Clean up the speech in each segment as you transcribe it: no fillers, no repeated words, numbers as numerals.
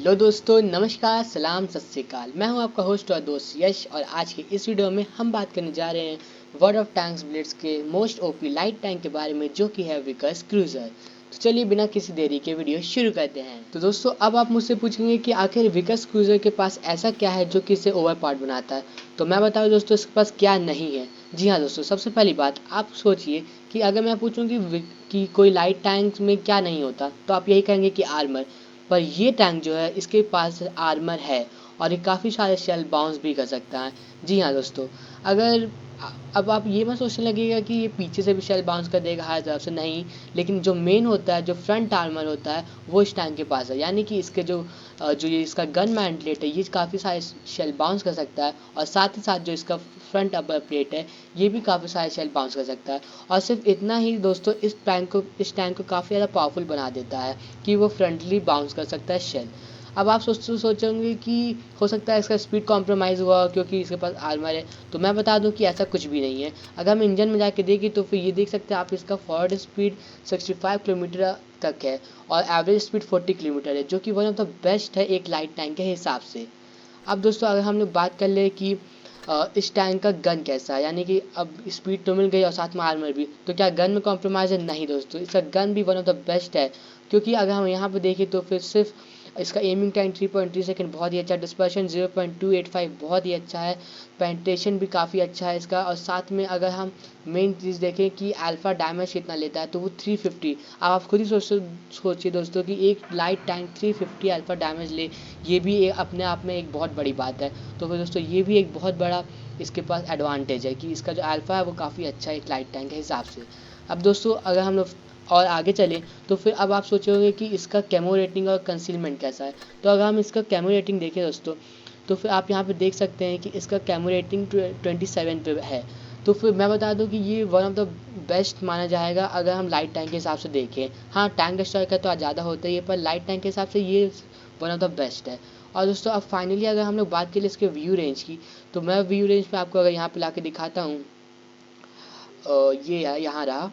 Hello दोस्तों, नमस्कार, सलाम, सत श्री अकाल। मैं हूं आपका होस्ट और दोस्त यश और आज की इस वीडियो में हम बात करने जा रहे हैं वर्ल्ड ऑफ टैंक्स ब्लिट्ज के मोस्ट ओपी लाइट टैंक के बारे में, जो कि है विकर्स क्रूजर। तो चलिए बिना किसी देरी के वीडियो शुरू करते हैं। तो दोस्तों, अब आप मुझसे पूछेंगे कि आखिर विकर्स क्रूजर के पास ऐसा क्या है जो कि इसे ओवर पावर्ड बनाता है। तो मैं बताऊँ दोस्तों, इसके पास क्या नहीं है। जी हाँ दोस्तों, सबसे पहली बात आप सोचिए कि अगर मैं पूछूं कि कोई लाइट टैंक में क्या नहीं होता, तो आप यही कहेंगे कि आर्मर। पर ये टैंक जो है, इसके पास आर्मर है और ये काफ़ी सारे शेल बाउंस भी कर सकता है। जी हाँ दोस्तों, अगर अब आप ये मत सोचने लगेगा कि ये पीछे से भी शेल बाउंस कर देगा हर तरफ से, नहीं। लेकिन जो मेन होता है, जो फ्रंट आर्मर होता है, वो इस टैंक के पास है। यानी कि इसके जो ये इसका गन मैंडलेट है, ये काफ़ी सारे शेल बाउंस कर सकता है और साथ ही साथ जो इसका फ्रंट अपर प्लेट है, ये भी काफ़ी सारे शेल बाउंस कर सकता है। और सिर्फ इतना ही दोस्तों, इस टैंक को काफ़ी ज़्यादा पावरफुल बना देता है कि वो फ्रंटली बाउंस कर सकता है शेल। अब आप सोचेंगे कि हो सकता है इसका स्पीड कॉम्प्रोमाइज़ हुआ क्योंकि इसके पास आर्मर है। तो मैं बता दूं कि ऐसा कुछ भी नहीं है। अगर हम इंजन में जाके देखें तो फिर ये देख सकते हैं आप, इसका फॉरवर्ड स्पीड 65 किलोमीटर तक है और एवरेज स्पीड 40 किलोमीटर है, जो कि वन ऑफ द बेस्ट है एक लाइट टैंक के हिसाब से। अब दोस्तों, अगर हम लोग बात कर ले कि इस टैंक का गन कैसा है, यानी कि अब स्पीड तो मिल गई और साथ में आर्मर भी, तो क्या गन में कॉम्प्रोमाइज़ है? नहीं दोस्तों, इसका गन भी वन ऑफ द बेस्ट है। क्योंकि अगर हम यहाँ पे देखें तो फिर सिर्फ इसका एमिंग टाइम 3.3 सेकंड बहुत ही अच्छा, डिस्पर्शन 0.285 बहुत ही अच्छा है, पेंट्रेशन भी काफ़ी अच्छा है इसका। और साथ में अगर हम मेन चीज़ देखें कि अल्फ़ा डैमेज कितना लेता है, तो वो 350। अब आप खुद ही सोचिए दोस्तों कि एक लाइट टैंक 350 अल्फ़ा डैमेज ले, ये भी अपने आप में एक बहुत बड़ी बात है। तो फिर दोस्तों, ये भी एक बहुत बड़ा इसके पास एडवांटेज है कि इसका जो अल्फ़ा है वो काफ़ी अच्छा है एक लाइट टैंक के हिसाब से। अब दोस्तों, अगर हम लोग और आगे चलें तो फिर अब आप सोचोगे कि इसका कैमो रेटिंग और कंसीलमेंट कैसा है। तो अगर हम इसका कैमो रेटिंग देखें दोस्तों, तो फिर आप यहाँ पे देख सकते हैं कि इसका कैमो रेटिंग 27 पे है। तो फिर मैं बता दूं कि ये वन ऑफ द बेस्ट माना जाएगा अगर हम लाइट टैंक के हिसाब से देखें। हाँ, टैंक डिस्ट्रॉय का तो ज़्यादा होता ही है, पर लाइट टैंक के हिसाब से ये वन ऑफ द बेस्ट है। और दोस्तों, अब फाइनली अगर हम लोग बात करें इसके व्यू रेंज की, तो मैं व्यू रेंज पे आपको अगर यहाँ पे ला के दिखाता हूँ, ये है यहाँ रहा।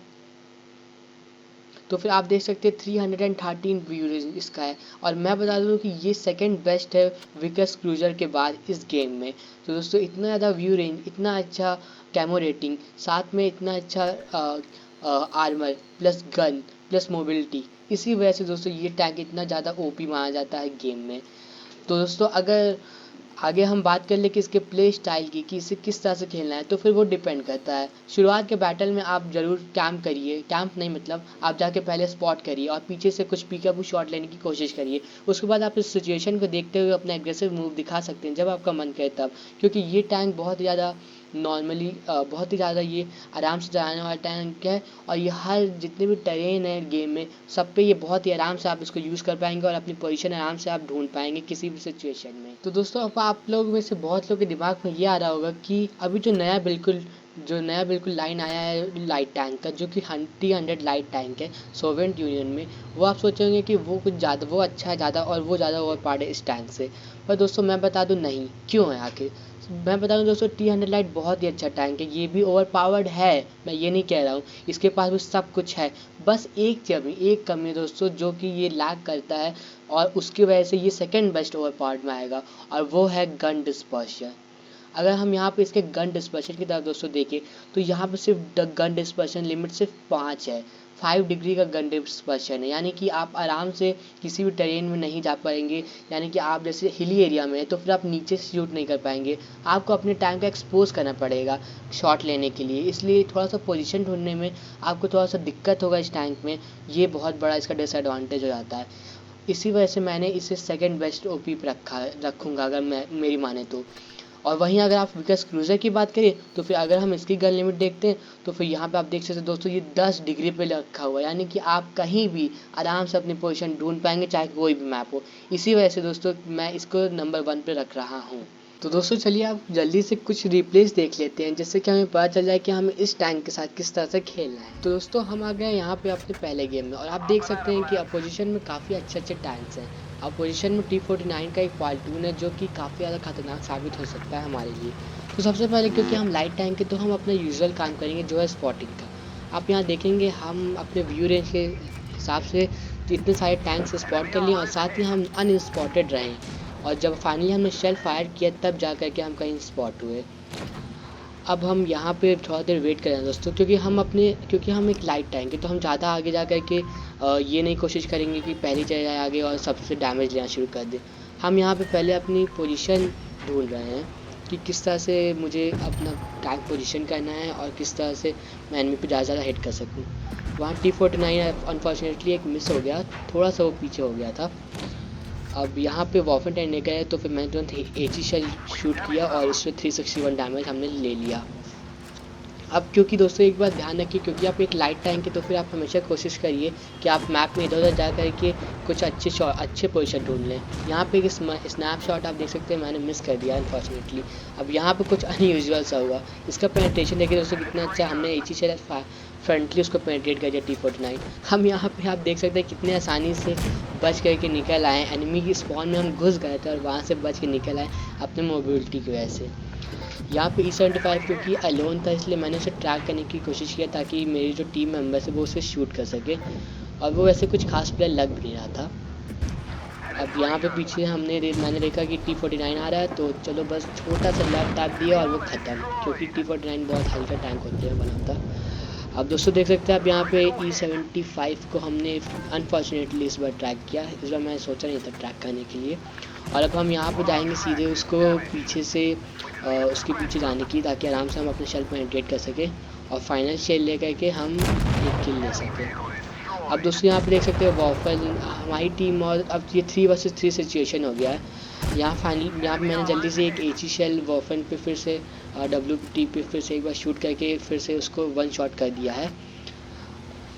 तो फिर आप देख सकते हैं 313 व्यू रेंज इसका है। और मैं बता दूं कि ये सेकंड बेस्ट है विकर्स क्रूजर के बाद इस गेम में। तो दोस्तों, इतना ज़्यादा व्यू रेंज, इतना अच्छा कैमो रेटिंग, साथ में इतना अच्छा armour plus gun plus mobility, इसी वजह से दोस्तों ये टैंक इतना ज़्यादा ओपी माना जाता है गेम में। तो दोस्तों, अगर आगे हम बात कर ले कि इसके प्ले स्टाइल की, कि इसे किस तरह से खेलना है, तो फिर वो डिपेंड करता है। शुरुआत के बैटल में आप ज़रूर कैंप करिए, कैंप नहीं मतलब आप जाके पहले स्पॉट करिए और पीछे से कुछ पिकअप शॉट लेने की कोशिश करिए। उसके बाद आप इस सिचुएशन को देखते हुए अपना एग्रेसिव मूव दिखा सकते हैं जब आपका मन करे तब। क्योंकि ये टैंक बहुत ही ज़्यादा नॉर्मली बहुत ही ज़्यादा ये आराम से चलाने वाला टैंक है। और ये हर जितने भी टेरेन है गेम में, सब पे ये बहुत ही आराम से आप इसको यूज़ कर पाएंगे और अपनी पोजीशन आराम से आप ढूंढ पाएंगे किसी भी सिचुएशन में। तो दोस्तों, अब आप लोग में से बहुत लोग के दिमाग में ये आ रहा होगा कि अभी जो नया बिल्कुल लाइन आया है लाइट टैंक का, जो कि 300 लाइट टैंक है सोवियत यूनियन में, वो आप सोचेंगे कि वो कुछ ज़्यादा, वो अच्छा है ज़्यादा और वो ज़्यादा ओवर पावर्ड है इस टैंक से। पर दोस्तों, मैं बता दूं नहीं, क्यों है आखिर। मैं बता दूं दोस्तों, 300 लाइट बहुत ही अच्छा टैंक है, ये भी ओवर पावर्ड है, मैं ये नहीं कह रहा हूँ। इसके पास भी सब कुछ है, बस एक कमी है दोस्तों, जो कि ये लैग करता है और उसकी वजह से ये सेकंड बेस्ट ओवर पावर्ड में आएगा, और वो है गन डिस्पर्शन। अगर हम यहाँ पे इसके गन डिस्पर्शन की तरफ दोस्तों देखें, तो यहाँ पे सिर्फ गन डिस्पर्शन लिमिट सिर्फ 5 है। 5 डिग्री का गन डिस्पर्शन है, यानी कि आप आराम से किसी भी टेरेन में नहीं जा पाएंगे। यानी कि आप जैसे हिली एरिया में है तो फिर आप नीचे से शूट नहीं कर पाएंगे, आपको अपने टाइम का एक्सपोज करना पड़ेगा शॉट लेने के लिए। इसलिए थोड़ा सा पोजीशन ढूंढने में आपको थोड़ा सा दिक्कत होगा इस टैंक में, ये बहुत बड़ा इसका डिसएडवांटेज हो जाता है। इसी वजह से मैंने इसे सेकंड बेस्ट ओपी पे रखूँगा अगर मैं मेरी माने तो। और वहीं अगर आप विकर्स क्रूजर की बात करें, तो फिर अगर हम इसकी गन लिमिट देखते हैं, तो फिर यहाँ पे आप देख सकते हैं दोस्तों, ये 10 डिग्री पे रखा हुआ है, यानी कि आप कहीं भी आराम से अपनी पोजीशन ढूंढ पाएंगे चाहे कोई भी मैप हो। इसी वजह से दोस्तों मैं इसको नंबर 1 पे रख रहा हूँ। तो दोस्तों, चलिए आप जल्दी से कुछ रिप्लेस देख लेते हैं, जिससे कि हमें पता चल जाए कि हमें इस टैंक के साथ किस तरह से खेलना है। तो दोस्तों, हम आ गए यहाँ पे अपने पहले गेम में और आप देख सकते हैं कि अपोजिशन में काफ़ी अच्छे अच्छे टैंक्स हैं। अपोजिशन में T49 का एक फाल्टून है, जो कि काफ़ी ज़्यादा खतरनाक साबित हो सकता है हमारे लिए। तो सबसे पहले क्योंकि हम लाइट टैंक के, तो हम अपना यूजुअल काम करेंगे जो है स्पॉटिंग का। आप यहाँ देखेंगे हम अपने व्यू रेंज के हिसाब से इतने सारे टैंक्स स्पॉट कर लिए और साथ ही हम अनस्पॉटेड रहे। और जब फाइनली हमने शेल फायर किया तब जा कर के हम कहीं स्पॉट हुए। अब हम यहाँ पे थोड़ा देर वेट करें दोस्तों, क्योंकि हम एक लाइट टैंक है तो हम ज़्यादा आगे जा कर के ये नहीं कोशिश करेंगे कि पहले चले जाए आगे और सबसे डैमेज लेना शुरू कर दे। हम यहाँ पे पहले अपनी पोजीशन ढूंढ रहे हैं कि किस तरह से मुझे अपना टैंक पोजीशन करना है और किस तरह से मैं एनिमी पे ज़्यादा हिट कर सकूँ। वहाँ T49 अनफॉर्चुनेटली एक मिस हो गया, थोड़ा सा वो पीछे हो गया था। अब यहाँ पे वॉफन टैंक ने गए तो फिर मैंने तुरंत एजी शेल शूट किया और उससे 361 डैमेज हमने ले लिया। अब क्योंकि दोस्तों एक बात ध्यान रखिए, क्योंकि आप एक लाइट टैंक है तो फिर आप हमेशा कोशिश करिए कि आप मैप में इधर उधर जा करके कुछ अच्छे पोजीशन ढूंढ लें। यहाँ पे एक स्नैपशॉट आप देख सकते हैं, मैंने मिस कर दिया अनफॉर्चुनेटली। अब यहाँ पे कुछ अनयूजुअल सा हुआ, इसका पेनिट्रेशन देखिए दोस्तों कितना अच्छा, हमने एजी शेल फ्रंटली उसको पेनिट्रेट कर दिया T49। हम यहाँ पे आप देख सकते हैं कितने आसानी से बच करके निकल आए। एनिमी की स्पॉन में हम घुस गए थे और वहाँ से बच के निकल आए अपने मोबिलिटी की वजह से। यहाँ पे E75 क्योंकि अलोन था इसलिए मैंने उसे ट्रैक करने की कोशिश किया ताकि मेरी जो टीम मेंबर्स है वो उसे शूट कर सके, और वो वैसे कुछ खास प्लेयर लग भी नहीं रहा था। अब यहाँ पे पीछे मैंने देखा कि T49 आ रहा है तो चलो बस छोटा सा लैप टैप दिया और वो ख़त्म, क्योंकि T49 बहुत हल्का टैंक होते हैं बनाता। अब दोस्तों देख सकते हैं आप यहाँ पे E75 को हमने अनफॉर्चुनेटली इस बार ट्रैक किया। इस बार मैंने सोचा नहीं था ट्रैक करने के लिए। और अब हम यहाँ पे जाएंगे सीधे उसको पीछे से उसके पीछे जाने की, ताकि आराम से हम अपने शेल पेनिट्रेट कर सकें और फाइनल शेल ले करके हम एक किल ले सकें। अब दोस्तों यहाँ पे देख सकते हो वॉफल हमारी टीम, और अब ये 3 वर्सेस 3 सिचुएशन हो गया है। यहाँ पे मैंने जल्दी से एक एची शेल वॉफन पे फिर से WT पे फिर से एक बार शूट करके फिर से उसको 1 शॉट कर दिया है।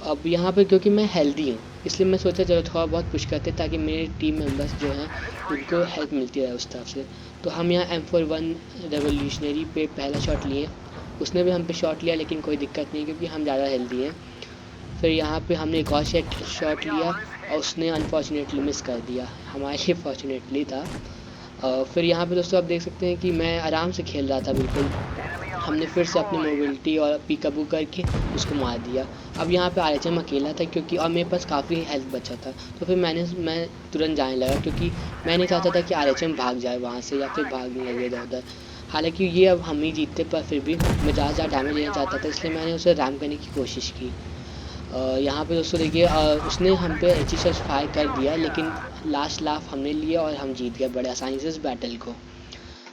अब यहाँ पे क्योंकि मैं हेल्दी हूँ इसलिए मैं सोचा चलो थोड़ा बहुत पुश करते ताकि मेरे टीम मेंबर्स जो हैं उनको हेल्प मिलती रहे उस तरफ से। तो हम यहाँ M41 रेवोल्यूशनरी पे पहला शॉट लिए, उसने भी हम पे शॉट लिया लेकिन कोई दिक्कत नहीं क्योंकि हम ज़्यादा हेल्दी हैं। फिर यहाँ पे हमने एक और शॉट लिया और उसने अनफॉर्चुनेटली मिस कर दिया, हमारे लिए फॉर्चुनेटली था। फिर यहाँ पे दोस्तों आप देख सकते हैं कि मैं आराम से खेल रहा था बिल्कुल। हमने फिर से अपनी मोबिलिटी और पीकअबू करके उसको मार दिया। अब यहाँ पे RHM अकेला था क्योंकि और मेरे पास काफ़ी हेल्थ बचा था, तो फिर मैं तुरंत जाने लगा क्योंकि मैं नहीं चाहता था कि RHM भाग जाए वहाँ से या फिर भागने लगे इधर उधर। हालांकि ये अब हम ही जीतते, पर फिर भी मैं ज़्यादा डैमेज लेना चाहता था इसलिए मैंने उसे रैम करने की कोशिश की। यहाँ पे दोस्तों देखिए उसने हम पे एची शेल फायर कर दिया लेकिन लास्ट लाफ हमने लिया और हम जीत गए बड़े आसानी से इस बैटल को।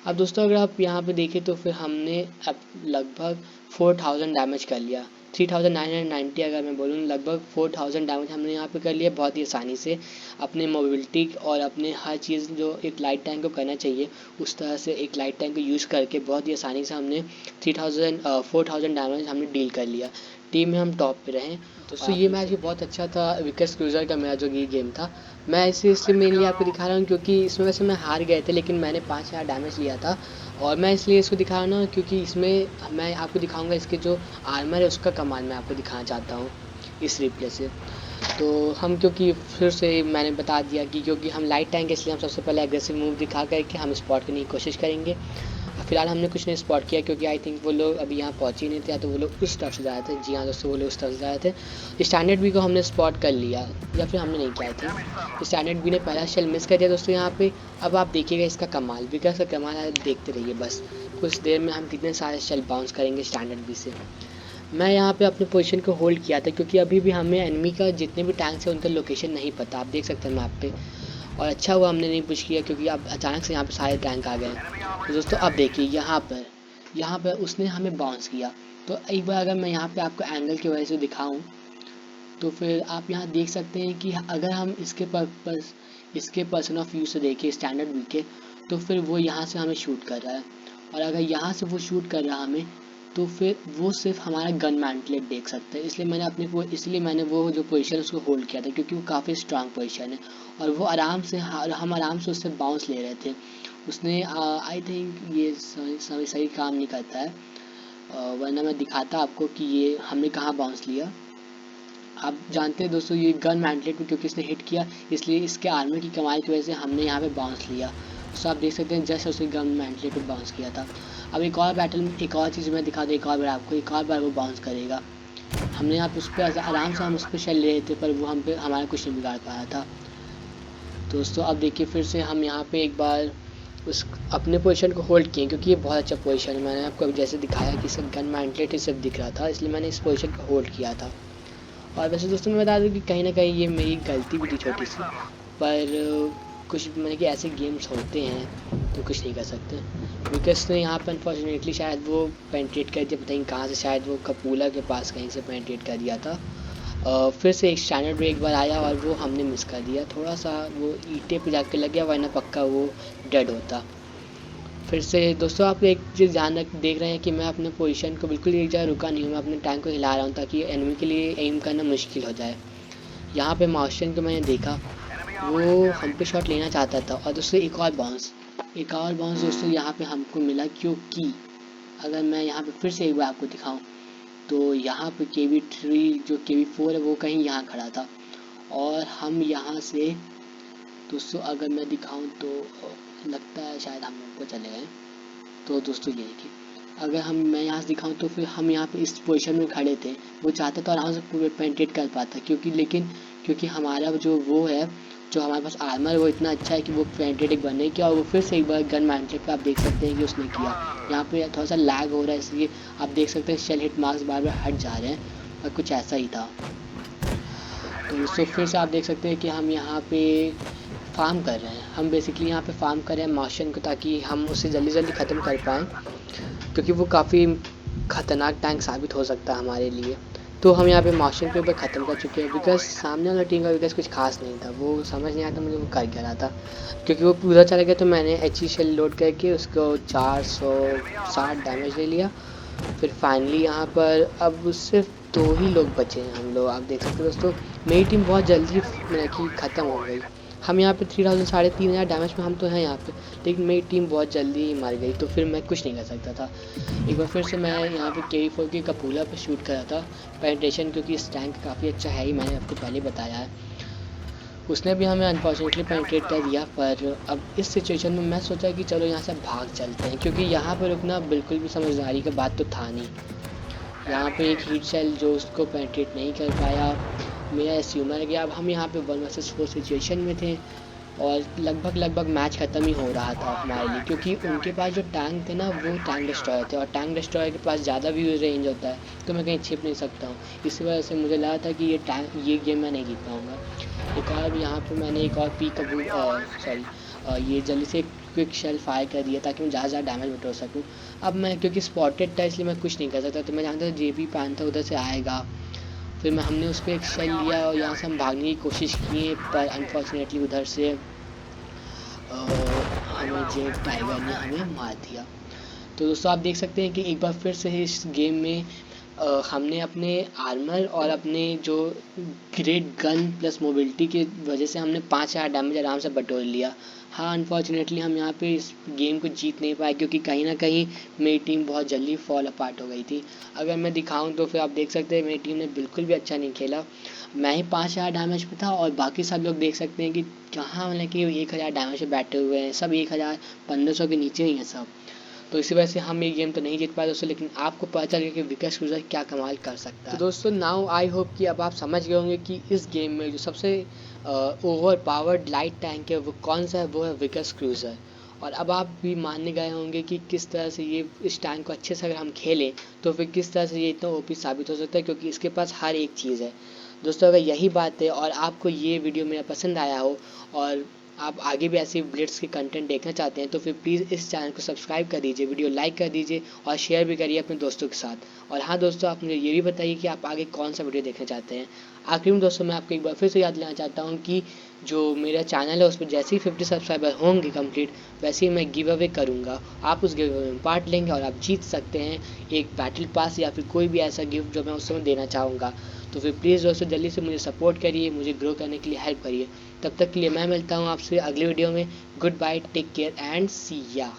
अब दोस्तों अगर आप यहाँ पे देखें तो फिर हमने अब लगभग 4000 डैमेज कर लिया, 3990 अगर मैं बोलूँ, लगभग 4000 डैमेज हमने यहाँ पे कर लिया बहुत ही आसानी से। अपने मोबिलिटी और अपने हर चीज़ जो एक लाइट टैंक को करना चाहिए उस तरह से एक लाइट टैंक को यूज़ करके बहुत ही आसानी से हमने 4000 डैमेज हमने डील कर लिया। टीम में हम टॉप पे रहे। दोस्तों ये मैच भी बहुत अच्छा था, विकर्स क्रूजर का मेरा जो ये गेम था। मैं इसलिए मेरे लिए आपको दिखा रहा हूँ क्योंकि इसमें वैसे मैं हार गए थे लेकिन मैंने 5000 डैमेज लिया था, और मैं इसलिए इसको दिखा रहा हूँ क्योंकि इसमें मैं आपको दिखाऊंगा इसके जो आर्मर है उसका कमाल मैं आपको दिखाना चाहता हूँ इस रिप्ले से। तो हम क्योंकि फिर से मैंने बता दिया कि क्योंकि हम लाइट टैंक इसलिए हम सबसे पहले एग्रेसिव मूव दिखा करके हम स्पॉट करने की कोशिश करेंगे। फिलहाल हमने कुछ नहीं स्पॉट किया क्योंकि आई थिंक वो लोग अभी यहाँ पहुँचे ही नहीं थे, या तो वो लोग उस तरफ से जा रहे थे। जी हाँ दोस्तों, वो लोग उस तरफ से जा रहे थे। स्टैंडर्ड बी को हमने स्पॉट कर लिया, या फिर हमने नहीं किया थी। स्टैंडर्ड बी ने पहला शेल मिस कर दिया दोस्तों यहाँ पे। अब आप देखिएगा इसका कमाल, विकास का कमाल है, देखते रहिए बस कुछ देर में हम कितने सारे शेल बाउंस करेंगे स्टैंडर्ड बी से। मैं यहाँ पे अपने पोजीशन को होल्ड किया था क्योंकि अभी भी हमें एनिमी का जितने भी टैंक्स हैं उनका लोकेशन नहीं पता, आप देख सकते हैं मैप पे। और अच्छा हुआ हमने नहीं पुश किया क्योंकि अब अचानक से यहाँ पे सारे टैंक आ गए। तो दोस्तों अब देखिए यहाँ पर उसने हमें बाउंस किया। तो एक बार अगर मैं यहाँ पे आपको एंगल की वजह से दिखाऊं तो फिर आप यहाँ देख सकते हैं कि अगर हम इसके पर्सन ऑफ व्यू से देखें स्टैंडर्ड बी के, तो फिर वो यहाँ से हमें शूट कर रहा है, और अगर यहाँ से वो शूट कर रहा है हमें तो फिर वो सिर्फ हमारा गन मैंटलेट देख सकते हैं। इसलिए मैंने वो जो पोजीशन उसको होल्ड किया था क्योंकि वो काफ़ी स्ट्रांग पोजीशन है और वो हम आराम से उससे बाउंस ले रहे थे। उसने आई थिंक ये सही काम नहीं करता है, वरना मैं दिखाता आपको कि ये हमने कहाँ बाउंस लिया। आप जानते हैं दोस्तों ये गन मैंटलेट में क्योंकि इसने हिट किया इसलिए इसके आर्मर की कमाई की वजह से हमने यहाँ पे बाउंस लिया। तो आप देख सकते हैं जस्ट उसने गन मैंटलेट पे बाउंस किया था। अब एक और बैटल में एक और चीज़ मैं दिखा दूँ, एक और बार वो बाउंस करेगा। हमने यहाँ पे उस पर आराम से हम उस पर शेल ले रहे थे, पर वो हम पे हमारा कुछ नहीं बिगाड़ पाया था। दोस्तों अब देखिए फिर से हम यहाँ पे एक बार उस अपने पोजीशन को होल्ड किए, क्योंकि ये बहुत अच्छा पोजीशन है। मैंने आपको जैसे दिखाया कि इसका गन मैंटलेट ही सिर्फ दिख रहा था, इसलिए मैंने इस पोजीशन को होल्ड किया था। और वैसे दोस्तों मैं बता दूं कि कहीं ना कहीं ये मेरी गलती भी थी छोटी सी, पर कुछ मैंने कि ऐसे गेम्स होते हैं तो कुछ नहीं कर सकते। विकस ने यहाँ पर अनफॉर्चुनेटली शायद वो पेंट्रेट कर दिया, पता नहीं कहाँ से, शायद वो कपूला के पास कहीं से पेंट्रेट कर दिया था। फिर से एक स्टैंडर्ड ब्रेक एक बार आया और वो हमने मिस कर दिया, थोड़ा सा वो ईंटे पे जाके लग गया, वरना पक्का वो डेड होता। फिर से दोस्तों आप एक चीज़ ध्यान रख देख रहे हैं कि मैं अपने पोजीशन को बिल्कुल एक जगह रुका नहीं हूँ, मैं अपने टैंक को हिला रहा हूँ ताकि एनिमी के लिए एम करना मुश्किल हो जाए। यहाँ पे मार्शियन को मैंने देखा, वो हम पे शॉट लेना चाहता था। और दोस्तों एक और बाउंस दोस्तों यहाँ पे हमको मिला, क्योंकि अगर मैं यहाँ पे फिर से एक बार आपको दिखाऊँ तो यहाँ पे KB3 जो KB4 है वो कहीं यहाँ खड़ा था, और हम यहाँ से दोस्तों अगर मैं दिखाऊं तो लगता है शायद हम ऊपर चले गए। तो दोस्तों ये देखिए, अगर मैं यहाँ से दिखाऊं तो फिर हम यहाँ पे इस पोजीशन में खड़े थे, वो चाहता तो आराम से पूरे पेंटेट कर पाता, क्योंकि हमारा जो वो है, जो हमारे पास आर्मर वो इतना अच्छा है कि वो पेंटेड बनने किया। और वो फिर से एक बार गन मैंटलेट पे आप देख सकते हैं कि उसने किया। यहाँ पे थोड़ा सा लैग हो रहा है, इसलिए आप देख सकते हैं शेल हिट मार्क्स बार बार हट जा रहे हैं, और कुछ ऐसा ही था। तो दोस्तों फिर से आप देख सकते हैं कि हम यहाँ पे फार्म कर रहे हैं, हम बेसिकली यहाँ पे फार्म कर रहे हैं मार्शियन को, ताकि हम उसे जल्दी जल्दी ख़त्म कर पाएँ, क्योंकि वो काफ़ी ख़तरनाक टैंक साबित हो सकता है हमारे लिए। तो हम यहाँ पे मार्शियन के ऊपर ख़त्म कर चुके हैं, बिकॉज सामने वाला टीम का बिकॉज कुछ खास नहीं था, वो समझ नहीं आता मुझे वो कर क्या रहा था। क्योंकि वो पूरा चला गया तो मैंने HE शेल लोड करके उसको 460 डैमेज ले लिया। फिर फाइनली यहाँ पर अब सिर्फ 2 ही लोग बचे हैं हम लोग, आप देख सकते हैं दोस्तों। मेरी टीम बहुत जल्दी मतलब कि ख़त्म हो गई। हम यहाँ पे 3000 3500 डैमेज में हम तो हैं यहाँ पे, लेकिन मेरी टीम बहुत जल्दी ही मर गई, तो फिर मैं कुछ नहीं कर सकता था। एक बार फिर से मैं यहाँ पे KB4 की कपूला पे शूट कर रहा था पेनिट्रेशन, क्योंकि इस टैंक काफ़ी अच्छा है ही, मैंने आपको पहले बताया है। उसने भी हमें अनफॉर्चुनेटली पेनिट्रेट कर दिया, पर अब इस सिचुएशन में मैं सोचा कि चलो यहाँ से भाग चलते हैं, क्योंकि यहाँ पर रुकना बिल्कुल भी समझदारी का बात तो था नहीं। यहाँ पे एक हीट सेल जो उसको पेनिट्रेट नहीं कर पाया, मेरा एसयू मर गया। अब हम यहाँ पे 1 वर्सेस 4 सिचुएशन में थे, और लगभग मैच ख़त्म ही हो रहा था हमारे लिए, क्योंकि उनके पास जो टैंक थे ना वो टैंक डिस्ट्रॉयर थे, और टैंक डिस्ट्रॉयर के पास ज़्यादा भी रेंज होता है, तो मैं कहीं छिप नहीं सकता हूँ। इसी वजह से मुझे लगा था कि ये गेम मैं नहीं जीत पाऊँगा। एक और यहाँ पे मैंने एक और ये जल्दी से क्विक शेल फायर कर दिया ताकि मैं ज़्यादा डैमेज बटोर सकूँ। अब मैं क्योंकि स्पॉटेड था इसलिए मैं कुछ नहीं कर सकता, तो मैं जानता था JB पैंथर उधर से आएगा। फिर हमने उस पर एक शेल लिया और यहाँ से हम भागने की कोशिश किए, पर अनफॉर्चुनेटली उधर से हमें जेट टाइगर ने हमें मार दिया। तो दोस्तों आप देख सकते हैं कि एक बार फिर से इस गेम में हमने अपने आर्मर और अपने जो ग्रेट गन प्लस मोबिलिटी की वजह से हमने 5000 डैमेज आराम से बटोर लिया। हाँ अनफॉर्चुनेटली हम यहाँ पे इस गेम को जीत नहीं पाए, क्योंकि कहीं ना कहीं मेरी टीम बहुत जल्दी फॉल अपार्ट हो गई थी। अगर मैं दिखाऊं तो फिर आप देख सकते हैं मेरी टीम ने बिल्कुल भी अच्छा नहीं खेला। मैं ही 5000 डैमेज पे था, और बाकी सब लोग देख सकते हैं कि कहाँ मतलब कि 1000 डैमेज पे बैठे हुए हैं, सब 1500 के नीचे ही हैं सब। तो इसी वजह से हम ये गेम तो नहीं जीत पाए दोस्तों, लेकिन आपको पता चल गया कि विकस क्रूजर क्या कमाल कर सकता है। तो दोस्तों नाउ आई होप कि अब आप समझ गए होंगे कि इस गेम में जो सबसे ओवर पावर्ड लाइट टैंक है वो कौन सा है, वो है विकस क्रूजर। और अब आप भी मानने गए होंगे कि किस तरह से ये इस टैंक को अच्छे से अगर हम खेलें तो फिर किस तरह से ये इतना OP साबित हो सकता है, क्योंकि इसके पास हर एक चीज़ है। दोस्तों अगर यही बात है और आपको ये वीडियो मेरा पसंद आया हो, और आप आगे भी ऐसे ब्लिट्स के कंटेंट देखना चाहते हैं, तो फिर प्लीज़ इस चैनल को सब्सक्राइब कर दीजिए, वीडियो लाइक कर दीजिए और शेयर भी करिए अपने दोस्तों के साथ। और हाँ दोस्तों आप मुझे ये भी बताइए कि आप आगे कौन सा वीडियो देखना चाहते हैं। आखिर में दोस्तों मैं आपको एक बार फिर से याद दिलाना चाहता हूँ कि जो मेरा चैनल है उस पर जैसे ही 50 सब्सक्राइबर होंगे कंप्लीट, वैसे ही मैं गिव अवे करूँगा। आप उस गिव अवे में पार्ट लेंगे और आप जीत सकते हैं एक बैटल पास या फिर कोई भी ऐसा गिफ्ट जो मैं उस समय देना चाहूँगा। तो फिर प्लीज़ दोस्तों जल्दी से मुझे सपोर्ट करिए, मुझे ग्रो करने के लिए हेल्प करिए। तब तक के लिए मैं मिलता हूँ आपसे अगले वीडियो में। Goodbye, take care and see या।